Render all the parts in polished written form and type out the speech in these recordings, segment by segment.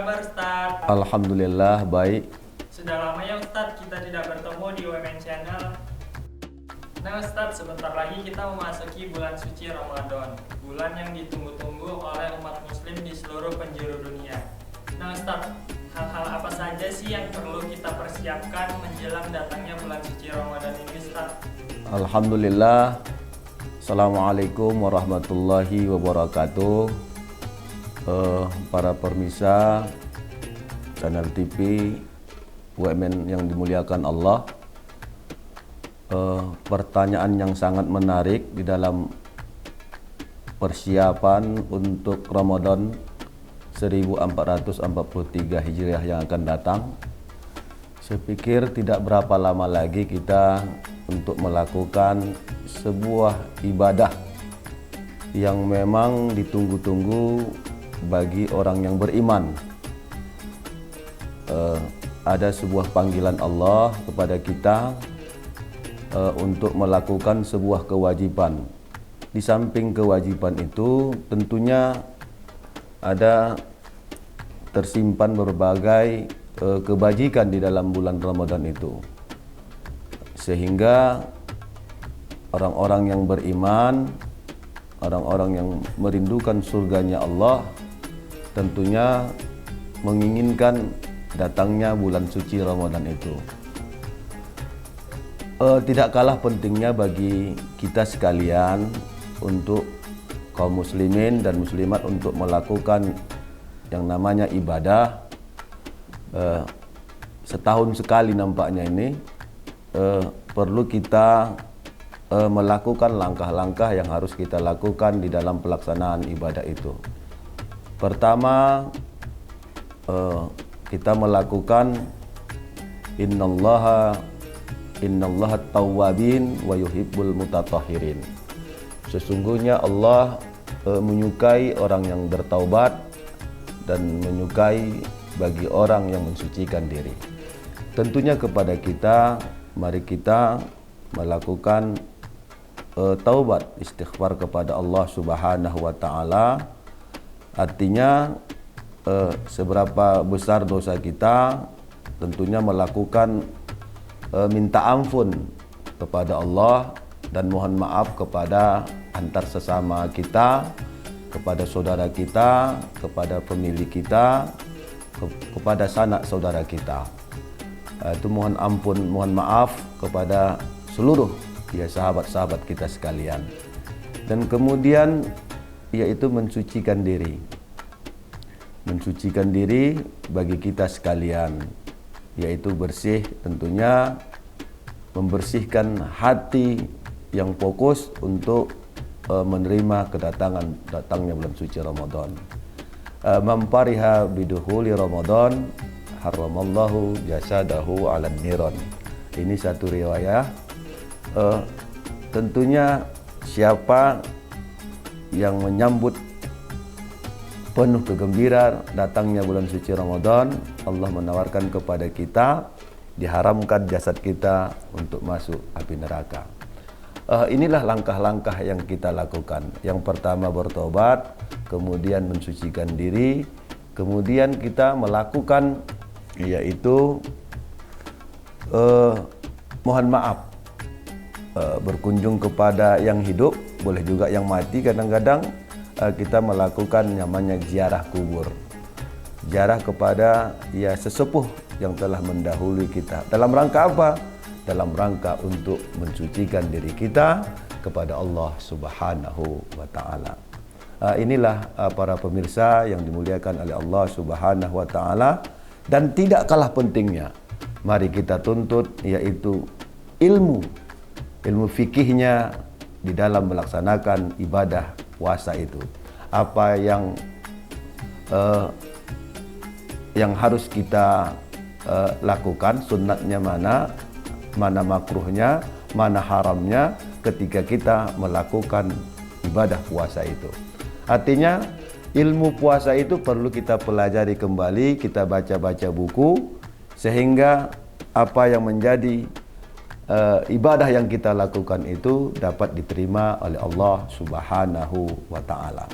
kabar Ustadz? Alhamdulillah baik. Sudah lama ya Ustadz kita tidak bertemu di UMN Channel. Nah Ustadz, sebentar lagi kita memasuki bulan suci Ramadan, bulan yang ditunggu-tunggu oleh umat muslim di seluruh penjuru dunia. Nah Ustadz, hal-hal apa saja sih yang perlu kita persiapkan menjelang datangnya bulan suci Ramadan ini Ustadz? Alhamdulillah. Assalamualaikum warahmatullahi wabarakatuh. Para pemirsa channel TV UMN yang dimuliakan Allah, pertanyaan yang sangat menarik di dalam persiapan untuk Ramadan 1443 Hijriah yang akan datang. Saya pikir tidak berapa lama lagi kita untuk melakukan sebuah ibadah yang memang ditunggu-tunggu bagi orang yang beriman. Ada sebuah panggilan Allah kepada kita untuk melakukan sebuah kewajiban. Di samping kewajiban itu tentunya ada tersimpan berbagai kebajikan di dalam bulan Ramadan itu, sehingga orang-orang yang beriman, orang-orang yang merindukan surganya Allah, tentunya menginginkan datangnya bulan suci Ramadan itu. Tidak kalah pentingnya bagi kita sekalian untuk kaum muslimin dan muslimat untuk melakukan yang namanya ibadah. Setahun sekali nampaknya ini perlu kita melakukan langkah-langkah yang harus kita lakukan di dalam pelaksanaan ibadah itu. Pertama, kita melakukan innallaha tawwabin wa yuhibbul mutatahhirin. Sesungguhnya Allah menyukai orang yang bertaubat dan menyukai bagi orang yang mensucikan diri. Tentunya kepada kita, mari kita melakukan taubat, istighfar kepada Allah Subhanahu wa taala. Artinya seberapa besar dosa kita, tentunya melakukan minta ampun kepada Allah dan mohon maaf kepada antar sesama kita, kepada saudara kita, kepada pemilik kita, kepada sanak saudara kita. Itu mohon ampun, mohon maaf kepada seluruh sahabat-sahabat kita sekalian. Dan kemudian yaitu mensucikan diri. Mensucikan diri bagi kita sekalian, yaitu bersih, tentunya membersihkan hati yang fokus untuk menerima datangnya bulan suci Ramadan. Mampariha biduhuli Ramadan haramallahu jasadahu 'alan niron. Ini satu riwayat. Tentunya siapa yang menyambut penuh kegembiraan datangnya bulan suci Ramadan, Allah menawarkan kepada kita, diharamkan jasad kita untuk masuk api neraka. Inilah langkah-langkah yang kita lakukan. Yang pertama bertobat, kemudian mensucikan diri, kemudian kita melakukan yaitu mohon maaf, berkunjung kepada yang hidup, boleh juga yang mati. Kadang-kadang kita melakukan namanya ziarah kubur, ziarah kepada sesepuh yang telah mendahului kita. Dalam rangka apa? Dalam rangka untuk mensucikan diri kita kepada Allah Subhanahu wa taala. Inilah para pemirsa yang dimuliakan oleh Allah Subhanahu wa taala. Dan tidak kalah pentingnya, mari kita tuntut yaitu ilmu fikihnya di dalam melaksanakan ibadah puasa itu. Apa yang harus kita lakukan, sunnatnya mana makruhnya, mana haramnya ketika kita melakukan ibadah puasa itu. Artinya ilmu puasa itu perlu kita pelajari kembali, kita baca-baca buku, sehingga apa yang menjadi ibadah yang kita lakukan itu dapat diterima oleh Allah Subhanahu wa taala.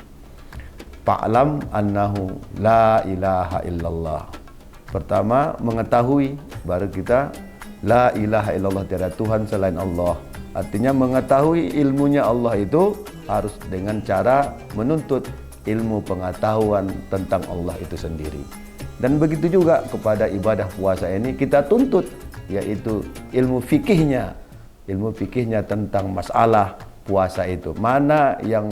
fa'lam annahu la ilaha illallah. Pertama mengetahui, baru kita la ilaha illallah, tiada Tuhan selain Allah. Artinya mengetahui ilmunya Allah itu harus dengan cara menuntut ilmu pengetahuan tentang Allah itu sendiri. Dan begitu juga kepada ibadah puasa ini kita tuntut, yaitu ilmu fikihnya. Ilmu fikihnya tentang masalah puasa itu. Mana yang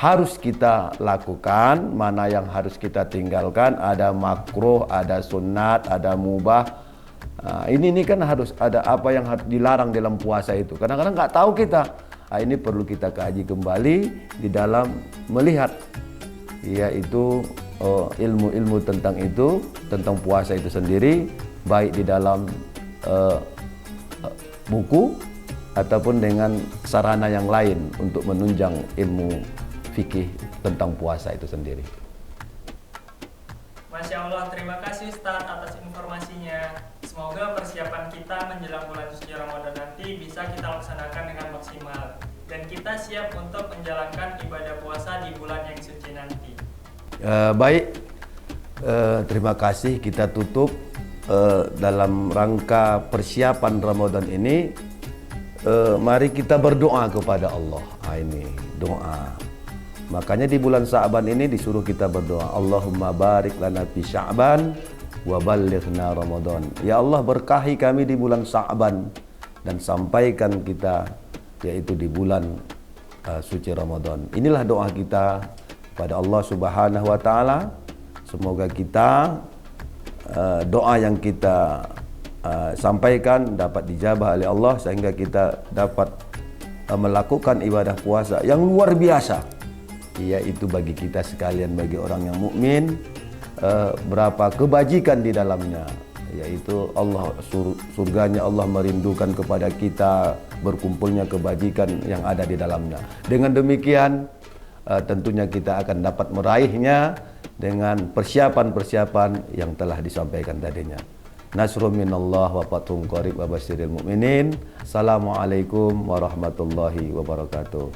harus kita lakukan, mana yang harus kita tinggalkan, ada makruh, ada sunat, ada mubah. Nah, ini kan harus ada apa yang harus dilarang dalam puasa itu. Kadang-kadang nggak tahu kita. Nah, ini perlu kita kaji kembali di dalam melihat, yaitu ilmu-ilmu tentang itu, tentang puasa itu sendiri, baik di dalam buku ataupun dengan sarana yang lain untuk menunjang ilmu fikih tentang puasa itu sendiri. Masya Allah, terima kasih Ustadz atas informasinya. Semoga persiapan kita menjelang bulan suci Ramadan nanti bisa kita laksanakan dengan maksimal, dan kita siap untuk menjalankan ibadah puasa di bulan yang suci nanti. Baik, terima kasih. Kita tutup dalam rangka persiapan Ramadan ini. Mari kita berdoa kepada Allah. Ini doa. Makanya di bulan Sya'ban ini disuruh kita berdoa. Allahumma barik lana fi Sya'ban wa ballighna Ramadan. Ya Allah, berkahi kami di bulan Sya'ban dan sampaikan kita yaitu di bulan suci Ramadan. Inilah doa kita pada Allah Subhanahu wa taala. Semoga kita doa yang kita sampaikan dapat dijabah oleh Allah, sehingga kita dapat melakukan ibadah puasa yang luar biasa, yaitu bagi kita sekalian, bagi orang yang mukmin, berapa kebajikan di dalamnya, yaitu Allah surganya Allah merindukan kepada kita, berkumpulnya kebajikan yang ada di dalamnya. Dengan demikian tentunya kita akan dapat meraihnya dengan persiapan-persiapan yang telah disampaikan tadinya. Nasrun minallah wa fathun qarib wa basyiril mu'minin. Assalamualaikum warahmatullahi wabarakatuh.